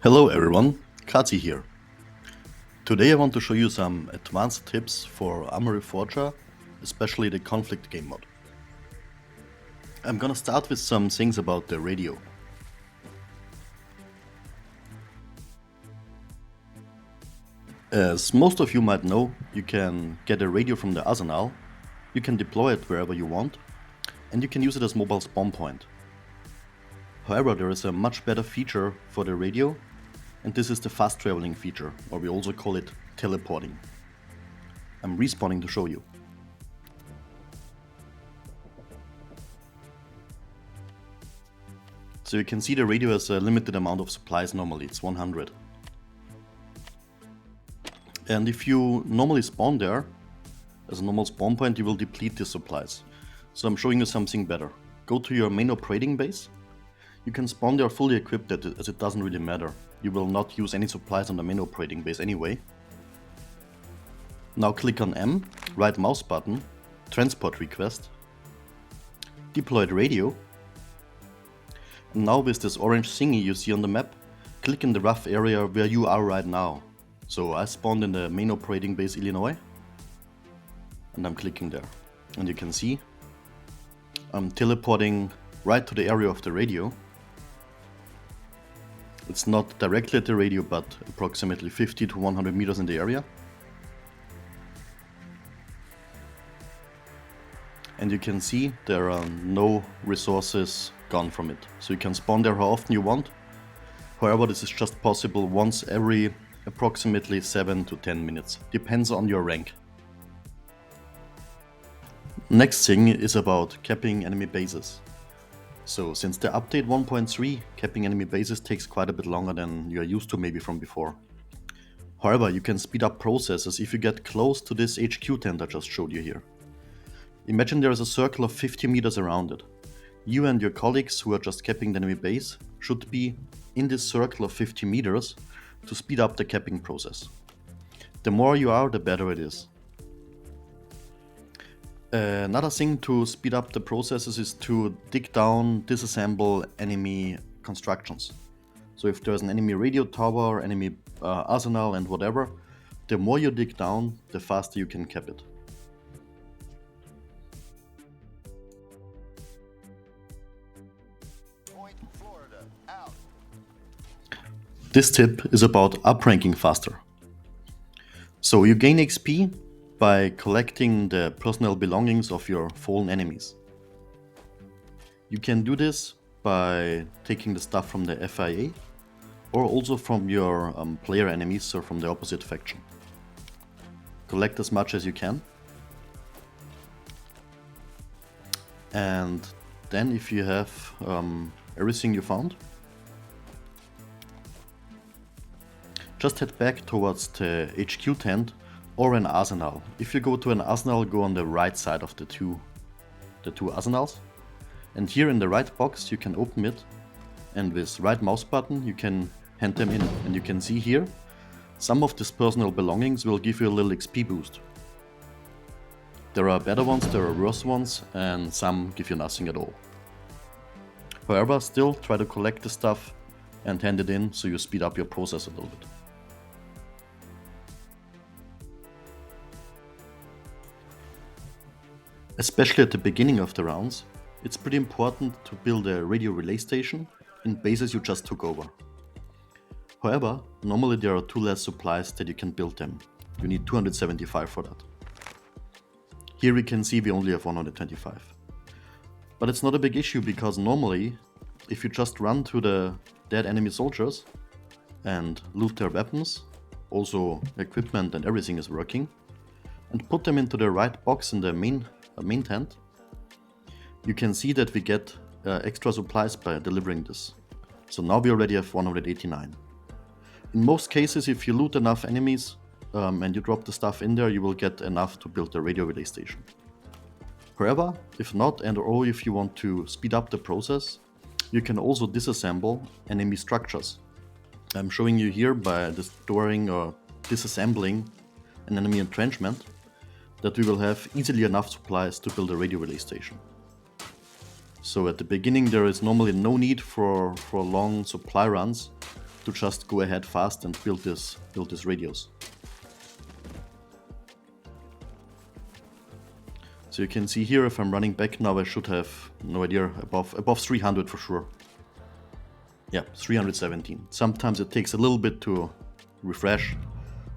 Hello everyone, Kati here. Today I want to show you some advanced tips for ArmA Reforger, especially the conflict game mode. I'm gonna start with some things about the radio. As most of you might know, you can get a radio from the arsenal, you can deploy it wherever you want, and you can use it as mobile spawn point. However, there is a much better feature for the radio, and this is the fast traveling feature, or we also call it teleporting. I'm respawning to show you. So you can see the radio has a limited amount of supplies normally, it's 100. And if you normally spawn there, as a normal spawn point, you will deplete the supplies. So I'm showing you something better. Go to your main operating base. You can spawn there fully equipped as it doesn't really matter. You will not use any supplies on the main operating base anyway. Now click on M, right mouse button, transport request, deployed radio. And now with this orange thingy you see on the map, click in the rough area where you are right now. So I spawned in the main operating base Illinois, and I'm clicking there. And you can see I'm teleporting right to the area of the radio. It's not directly at the radio, but approximately 50 to 100 meters in the area. And you can see there are no resources gone from it. So you can spawn there how often you want. However, this is just possible once every approximately 7 to 10 minutes. Depends on your rank. Next thing is about capping enemy bases. So since the update 1.3, capping enemy bases takes quite a bit longer than you are used to maybe from before. However, you can speed up processes if you get close to this HQ tent I just showed you here. Imagine there is a circle of 50 meters around it. You and your colleagues who are just capping the enemy base should be in this circle of 50 meters to speed up the capping process. The more you are, the better it is. Another thing to speed up the processes is to dig down, disassemble enemy constructions. So if there's an enemy radio tower, enemy arsenal and whatever, the more you dig down, the faster you can cap it. This tip is about upranking faster. So you gain XP by collecting the personal belongings of your fallen enemies. You can do this by taking the stuff from the FIA or also from your player enemies or from the opposite faction. Collect as much as you can. And then if you have everything you found, just head back towards the HQ tent or an arsenal. If you go to an arsenal, go on the right side of the two arsenals. And here in the right box you can open it, and with right mouse button you can hand them in. And you can see here, some of these personal belongings will give you a little XP boost. There are better ones, there are worse ones, and some give you nothing at all. However, still try to collect the stuff and hand it in so you speed up your process a little bit. Especially at the beginning of the rounds, it's pretty important to build a radio relay station in bases you just took over. However, normally there are 2 less supplies that you can build them. You need 275 for that. Here we can see we only have 125. But it's not a big issue because normally, if you just run to the dead enemy soldiers and loot their weapons, also equipment and everything is working, and put them into the right box in the main tent, you can see that we get extra supplies by delivering this. So now we already have 189. In most cases, if you loot enough enemies and you drop the stuff in there, you will get enough to build the radio relay station. However, if not, or if you want to speed up the process, you can also disassemble enemy structures. I'm showing you here by destroying or disassembling an enemy entrenchment that we will have easily enough supplies to build a radio relay station. So at the beginning there is normally no need for long supply runs to just go ahead fast and build these radios. So you can see here, if I'm running back now, I should have, no idea, above 300 for sure. Yeah, 317. Sometimes it takes a little bit to refresh,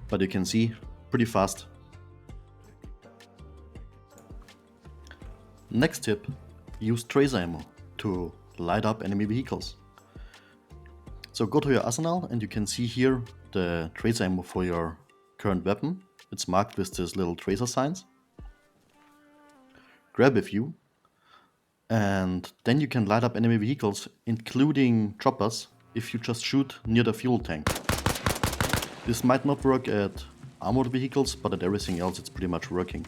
but you can see, pretty fast. Next tip, use tracer ammo to light up enemy vehicles. So go to your arsenal and you can see here the tracer ammo for your current weapon. It's marked with these little tracer signs. Grab a few, and then you can light up enemy vehicles, including choppers, if you just shoot near the fuel tank. This might not work at armored vehicles, but at everything else it's pretty much working.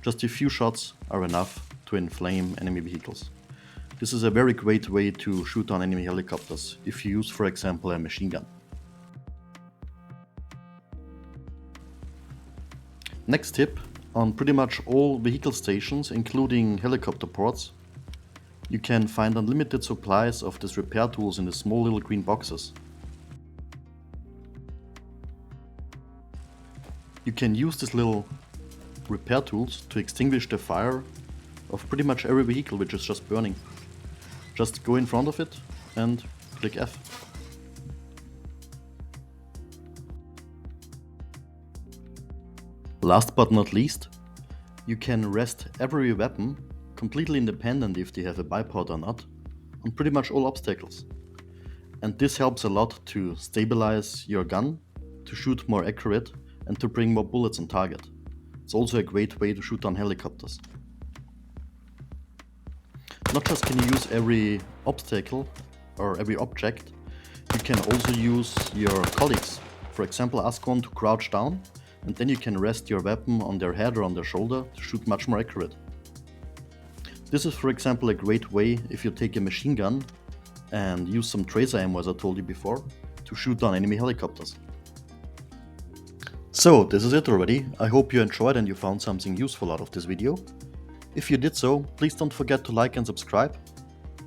Just a few shots are enough to inflame enemy vehicles. This is a very great way to shoot on enemy helicopters, if you use, for example, a machine gun. Next tip, on pretty much all vehicle stations, including helicopter ports, you can find unlimited supplies of these repair tools in the small little green boxes. You can use these little repair tools to extinguish the fire of pretty much every vehicle which is just burning. Just go in front of it and click F. Last but not least, you can rest every weapon, completely independent if they have a bipod or not, on pretty much all obstacles. And this helps a lot to stabilize your gun, to shoot more accurate, and to bring more bullets on target. It's also a great way to shoot on helicopters. Not just can you use every obstacle or every object, you can also use your colleagues. For example, ask one to crouch down, and then you can rest your weapon on their head or on their shoulder to shoot much more accurate. This is, for example, a great way if you take a machine gun and use some tracer ammo, as I told you before, to shoot down enemy helicopters. So, this is it already. I hope you enjoyed and you found something useful out of this video. If you did so, please don't forget to like and subscribe,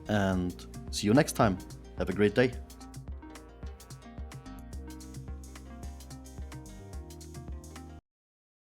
and see you next time. Have a great day.